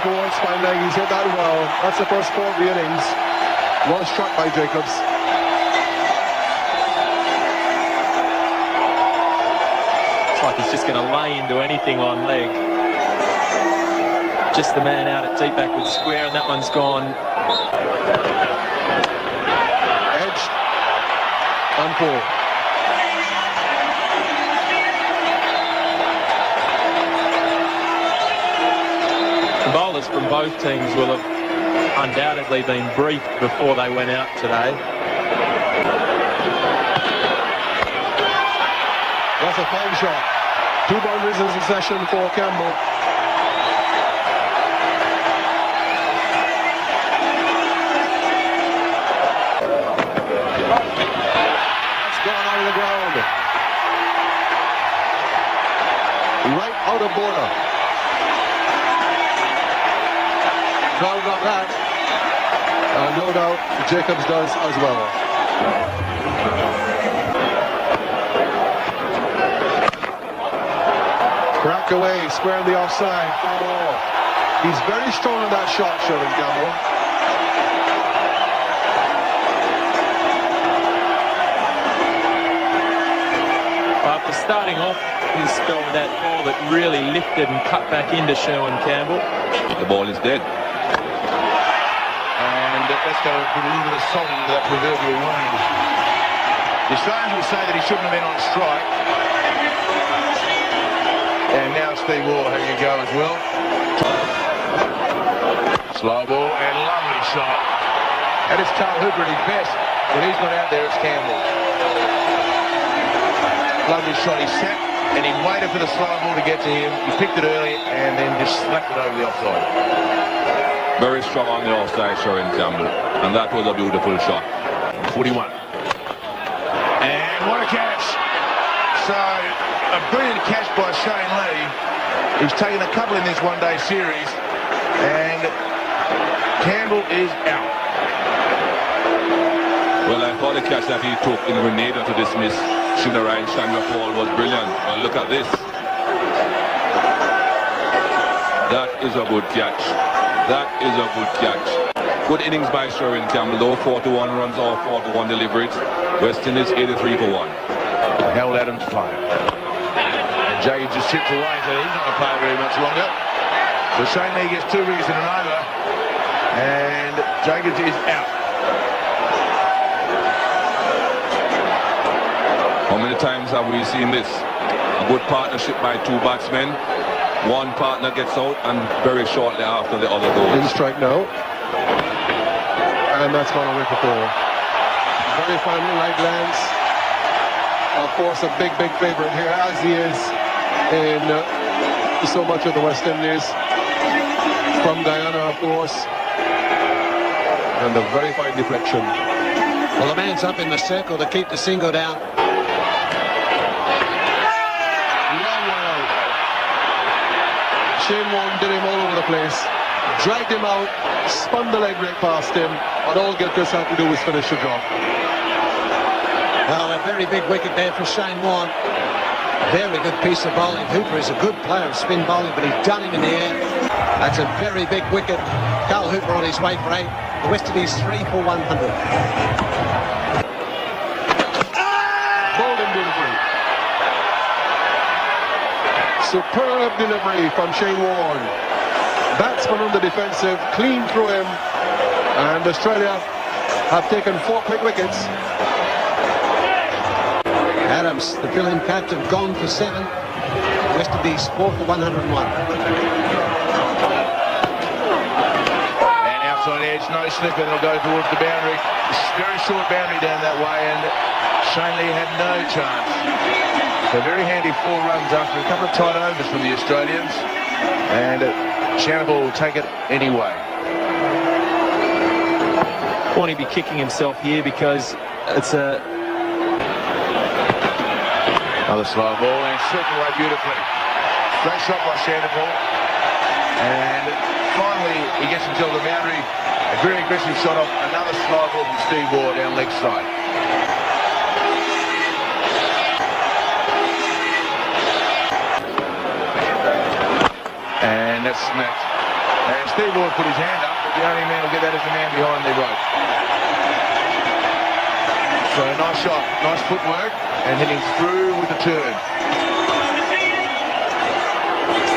towards spine leg. He's hit that well. That's the first 4 of the innings. Well struck by Jacobs. It's like he's just going to lay into anything on leg. Just the man out at deep backward square, and that one's gone. Edged. On 4. The bowlers from both teams will have undoubtedly been briefed before they went out today. That's a fine shot. 2 boundaries in succession for Campbell. That's gone out of the ground. Right out of border. Crowd got that. No doubt Jacobs does as well. Crack away, square in the offside, 4 ball. He's very strong on that shot, Sherwin Campbell. After starting off his spell with that ball that really lifted and cut back into Sherwin Campbell. The ball is dead. Let's go put a little bit of salt into that proverbial wound. The Australians will say that he shouldn't have been on strike. And now Steve Waugh having a go as well. Slow ball and lovely shot. And it's Carl Hooper at his best. When he's not out there, it's Campbell. Lovely shot. He sat and he waited for the slow ball to get to him. He picked it early and then just slapped it over the offside. Very strong on the offside, Sherwin Campbell, and that was a beautiful shot. 41. And what a catch. So, a brilliant catch by Shane Lee. He's taken a couple in this one-day series, and Campbell is out. Well, I thought the catch that he took in Grenada to dismiss Shinara and Chandra Paul was brilliant. Well, look at this. That is a good catch. That is a good catch. Good innings by Sherwin Campbell, though. 41 runs off 41 deliveries. West Indies 83 for 1. Held Adams play. And Jacobs just chipped away, so he's not going to play very much longer. So Shane Lee gets 2 wickets and an over. And Jacobs is out. How many times have we seen this? A good partnership by 2 batsmen. One partner gets out and very shortly after the other goes. In strike now. And that's gone away for 4. Very finely light lands. Of course, a big favorite here, as he is in so much of the West Indies. From Guyana, of course. And a very fine deflection. Well, the man's up in the circle to keep the single down. Shane Warne did him all over the place, dragged him out, spun the leg break past him, and all Gilchrist had to do was finish the job. Well, a very big wicket there for Shane Warne. Very good piece of bowling. Hooper is a good player of spin bowling, but he's done him in the air. That's a very big wicket. Carl Hooper on his way for 8. The West Indies 3 for 100. Bowled him beautifully. Superb delivery from Shane Warne. Batsman on the defensive, clean through him, and Australia have taken 4 quick wickets. Adams, the fill-in captain, gone for 7. West Indies 4 for 101. And outside edge, no slip, and it'll go towards the boundary. Very short boundary down that way, and Shane Lee had no chance. So very handy 4 runs after a couple of tight overs from the Australians, and Chandler will take it anyway. Won't he be kicking himself here because it's a... Another slow ball and circled away beautifully. Great shot by Chandler. And finally he gets himself the boundary. A very aggressive shot off another slow ball from Steve Waugh down leg side. And that's snapped. And Steve Ward put his hand up, but the only man who'll get that is the man behind the rope. So nice shot, nice footwork, and hitting through with the turn.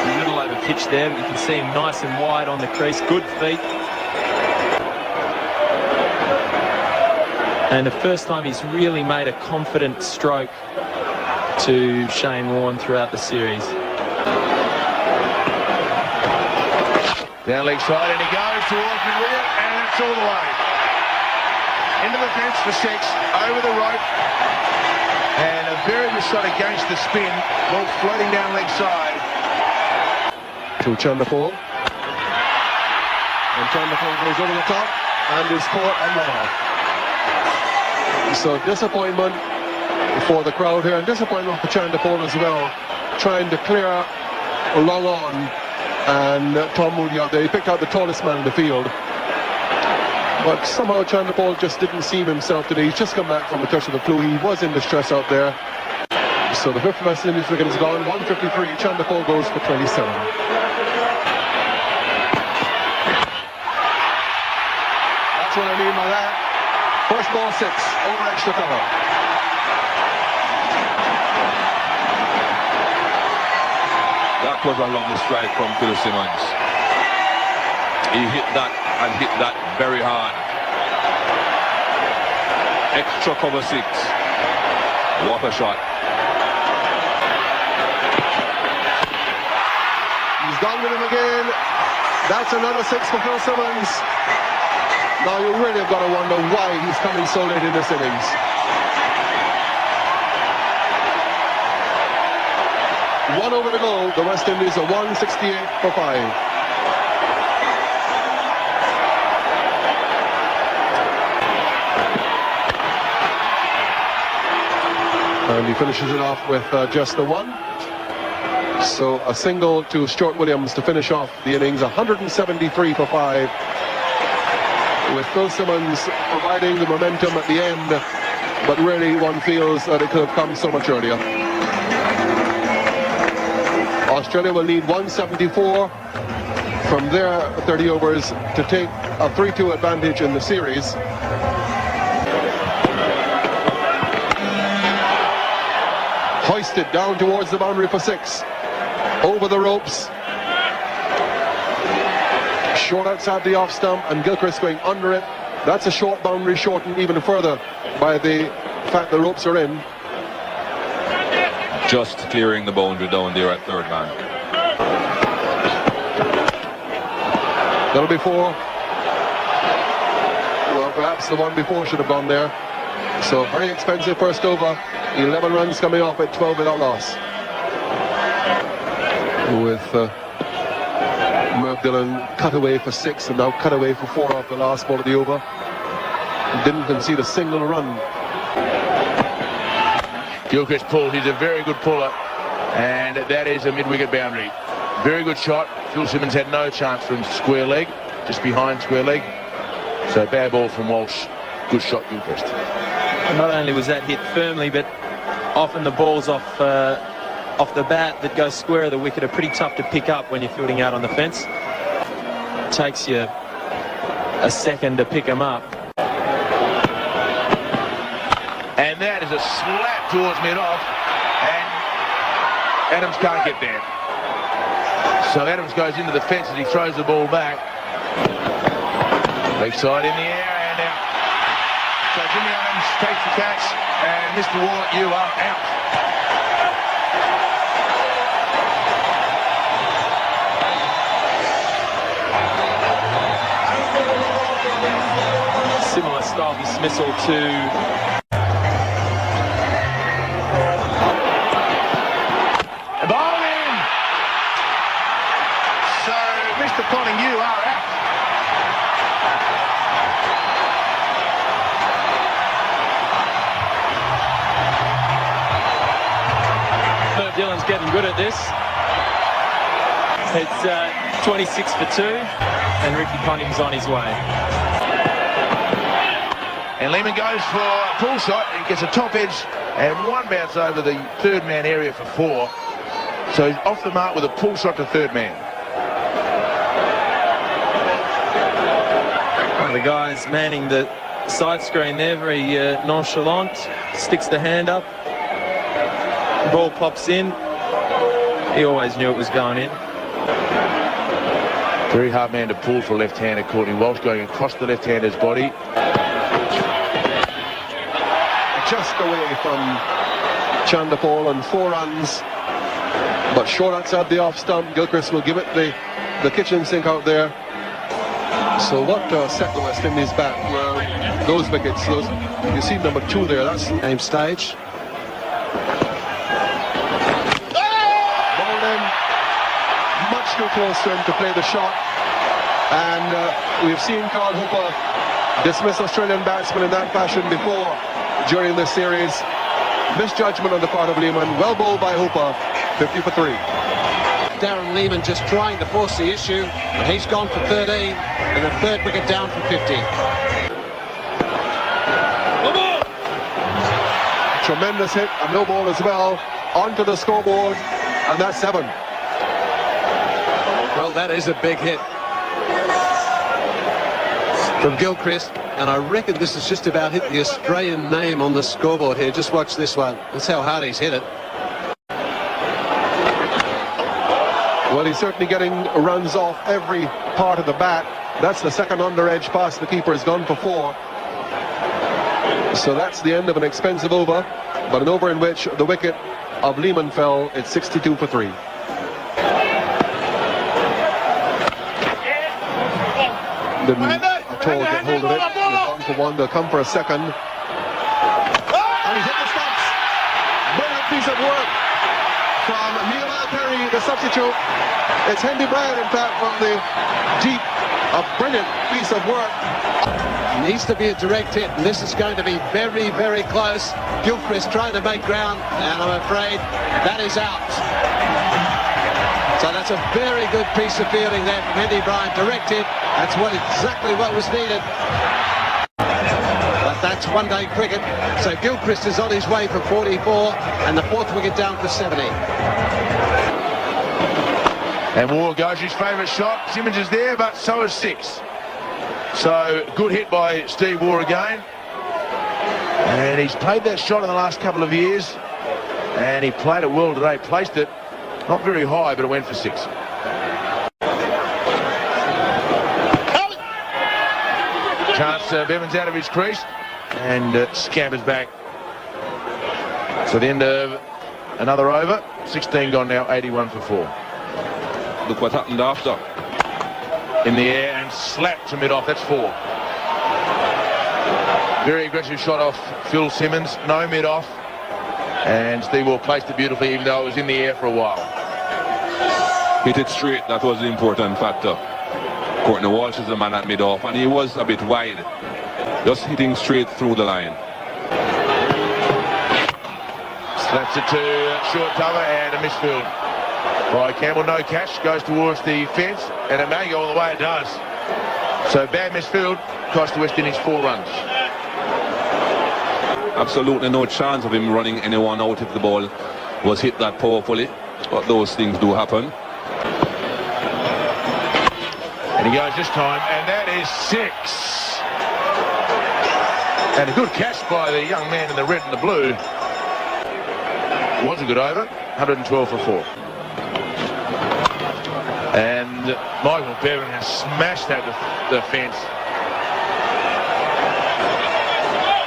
A little over pitch there, but you can see him nice and wide on the crease. Good feet. And the first time he's really made a confident stroke to Shane Warne throughout the series. Down leg side, and he goes towards mid-wicket, and it's all the way. Into the fence for 6, over the rope, and a very good shot against the spin, ball floating down leg side. To Chandapur. And Chandapur goes over the top and is caught and run off. So disappointment for the crowd here, and disappointment for Chandapur as well, trying to clear long on, and Tom Mooney out there. He picked out the tallest man in the field. But somehow Chandapur just didn't see himself today. He's just come back from a touch of the flu. He was in distress out there. So the 5th West Indies wicket is gone. 153. Chandapur goes for 27. That's what I mean by that. First ball 6, over extra cover. That was a long strike from Phil Simmons. He hit that and hit that very hard. Extra cover 6. What a shot. He's gone with him again. That's another 6 for Phil Simmons. Now you really have got to wonder why he's coming so late in this innings. One over to go. The West Indies are 168 for 5. And he finishes it off with just the 1. So a single to Stuart Williams to finish off the innings. 173 for 5. With Phil Simmons providing the momentum at the end, but really one feels that it could have come so much earlier. Australia will need 174 from their 30 overs to take a 3-2 advantage in the series. Hoisted down towards the boundary for 6. Over the ropes. Short outside the off stump, and Gilchrist going under it. That's a short boundary, shortened even further by the fact the ropes are in. Just clearing the boundary down there at 3rd man. That'll be 4. Well, perhaps the one before should have gone there. So very expensive first over. 11 runs coming off at 12 without loss. With Merv Dillon cut away for 6 and now cut away for 4 off the last ball of the over. Didn't concede a single run. Gilchrist pulled. He's a very good puller, and that is a mid-wicket boundary. Very good shot. Phil Simmons had no chance from square leg, just behind square leg. So bad ball from Walsh. Good shot, Gilchrist. Not only was that hit firmly, but often the balls off the bat that go square of the wicket are pretty tough to pick up when you're fielding out on the fence. It takes you a second to pick them up. And that is a slap towards mid-off, and Adams can't get there. So Adams goes into the fence as he throws the ball back. Leg side in the air and out. So Jimmy Adams takes the catch, and Mr. Ward, you are out. Similar style dismissal to bowling. So Mr. Ponting, you are out. Merv Dillon's getting good at this. It's 26 for 2, and Ricky Ponting's on his way. And Lehman goes for a pull shot. He gets a top edge and one bounce over the 3rd man area for 4. So he's off the mark with a pull shot to 3rd man. One of the guys manning the side screen there, very nonchalant, sticks the hand up, ball pops in. He always knew it was going in. Very hard man to pull for a left-hander, Courtney Walsh, going across the left-hander's body. Just away from Chandapol and 4 runs, but short outside the off stump. Gilchrist will give it the kitchen sink out there. So what set the West Indies back were those wickets. You see number 2 there. That's Game stage. bowled in, much too close to him to play the shot. And we've seen Carl Hooper dismiss Australian batsmen in that fashion before during this series. Misjudgment on the part of Lehman. Well bowled by Hooper. 50 for 3. Darren Lehman just trying to force the issue, and he's gone for 13, and the 3rd wicket down for 50. Tremendous hit, a no ball as well, onto the scoreboard, and that's 7. Well, that is a big hit from Gilchrist, and I reckon this has just about hit the Australian name on the scoreboard here. Just watch this one. That's how hard he's hit it. Well, he's certainly getting runs off every part of the bat. That's the second under edge pass the keeper has gone for 4. So that's the end of an expensive over, but an over in which the wicket of Lehman fell. It's 62 for 3. Didn't at all get hold of it. They've gone for 1. They'll come for a second. And he's hit the stumps. Brilliant piece of work from Neil Perry, the substitute. It's Henry Bryant, in fact, from the deep. A brilliant piece of work. Needs to be a direct hit, and this is going to be very, very close. Gilchrist trying to make ground, and I'm afraid that is out. So that's a very good piece of fielding there from Henry Bryant. Direct hit. That's exactly what was needed. But that's one-day cricket. So Gilchrist is on his way for 44, and the 4th wicket down for 70. And Moore goes his favourite shot. Simmons is there, but so is 6. So good hit by Steve Waugh again. And he's played that shot in the last couple of years. And he played it well today. Placed it not very high, but it went for 6. Chance Bevan's out of his crease and scampers back. So the end of another over. 16 gone now, 81 for 4. Look what happened after. In the air and slapped to mid-off. That's 4. Very aggressive shot off Phil Simmons. No mid-off. And Steve Waugh placed it beautifully, even though it was in the air for a while. Hit it straight. That was the important factor. Courtney Walsh is the man at mid-off, and he was a bit wide. Just hitting straight through the line. Slaps it to short cover and a misfield by Campbell. No catch, goes towards the fence, and it may go all the way. It does. So bad misfield, cost the West Indies 4 runs. Absolutely no chance of him running anyone out if the ball was hit that powerfully, but those things do happen. And he goes this time, and that is 6. And a good catch by the young man in the red and the blue. Was a good over, 112 for 4. And Michael Bevan has smashed at the fence.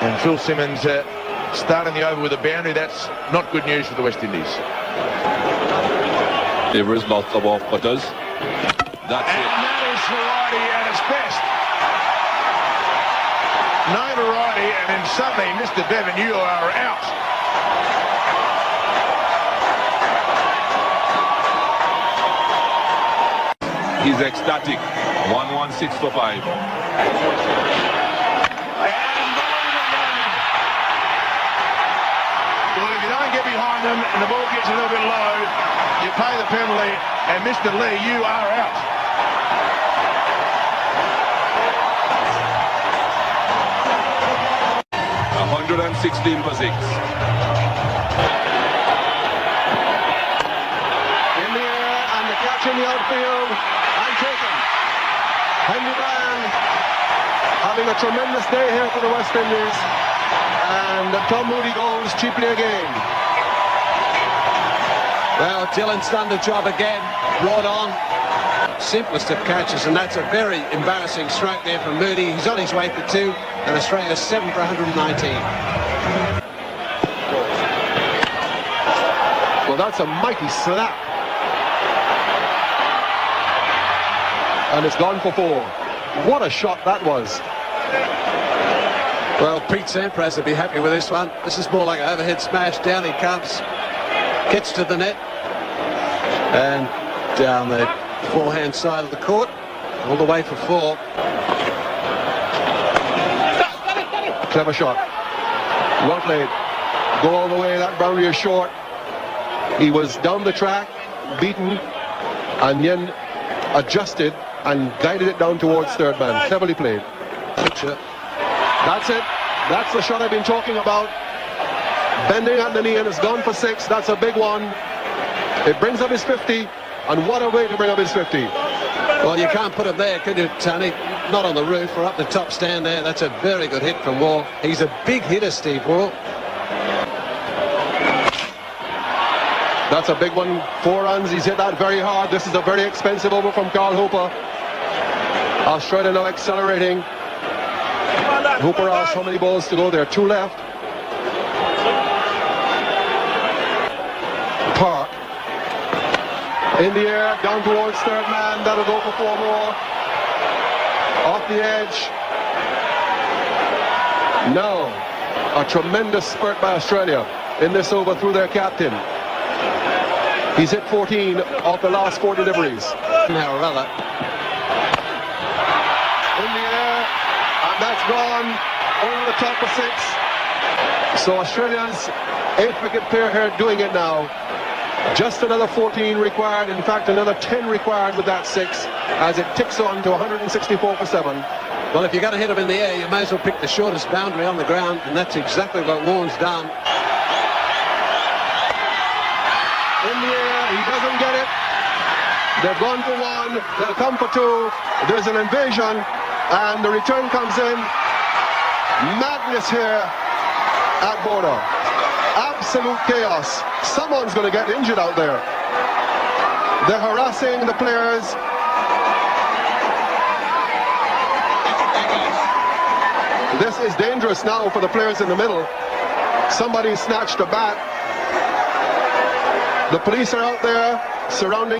And Phil Simmons starting the over with a boundary. That's not good news for the West Indies. There is lots of off-cutters. That's it. That is variety at its best. No variety, and then suddenly, Mr. Bevan, you are out. He's ecstatic. 116 for 5. Well, if you don't get behind them and the ball gets a little bit low, you pay the penalty, and Mr. Lee, you are out. $116 for 6. In the outfield, and taken. Henry Bryant having a tremendous day here for the West Indies. And Tom Moody goes cheaply again. Well, Dylan's done the job again. Brought on. Simplest of catches, and that's a very embarrassing stroke there from Moody. He's on his way for 2, and Australia's 7 for 119. Well, that's a mighty slap. And it's gone for 4. What a shot that was. Well, Pete Sampras will be happy with this one. This is more like an overhead smash. Down he comes. Gets to the net. And down the forehand side of the court. All the way for 4. Clever shot. Well played. Go all the way. That boundary is short. He was down the track, beaten, and then adjusted and guided it down towards third man. Cleverly played. That's it. That's the shot I've been talking about. Bending at the knee, and it's gone for 6. That's a big one. It brings up his 50, and what a way to bring up his 50. Well, you can't put him there, could you, Tony? Not on the roof or up the top stand there. That's a very good hit from Wall. He's a big hitter, Steve Wall. That's a big one. 4 runs. He's hit that very hard. This is a very expensive over from Carl Hooper. Australia now accelerating. Hooper asked how many balls to go. There are 2 left. Park. In the air, down towards third man. That'll go for 4 more. Off the edge. Now, a tremendous spurt by Australia in this over through their captain. He's hit 14 off the last 4 deliveries. Now, rather. In the air, and that's gone over the top of 6. So Australia's 8th wicket player here doing it now. Just another 14 required. In fact, another 10 required with that 6 as it ticks on to 164 for 7. Well, if you're going to hit him in the air, you may as well pick the shortest boundary on the ground, and that's exactly what Warren's done. In the air, he doesn't get it. They've gone for 1, they'll come for 2. There's an invasion, and the return comes in. Madness here at border. Absolute chaos. Someone's going to get injured out there. They're harassing the players. This is dangerous now for the players in the middle. Somebody snatched a bat. The police are out there surrounding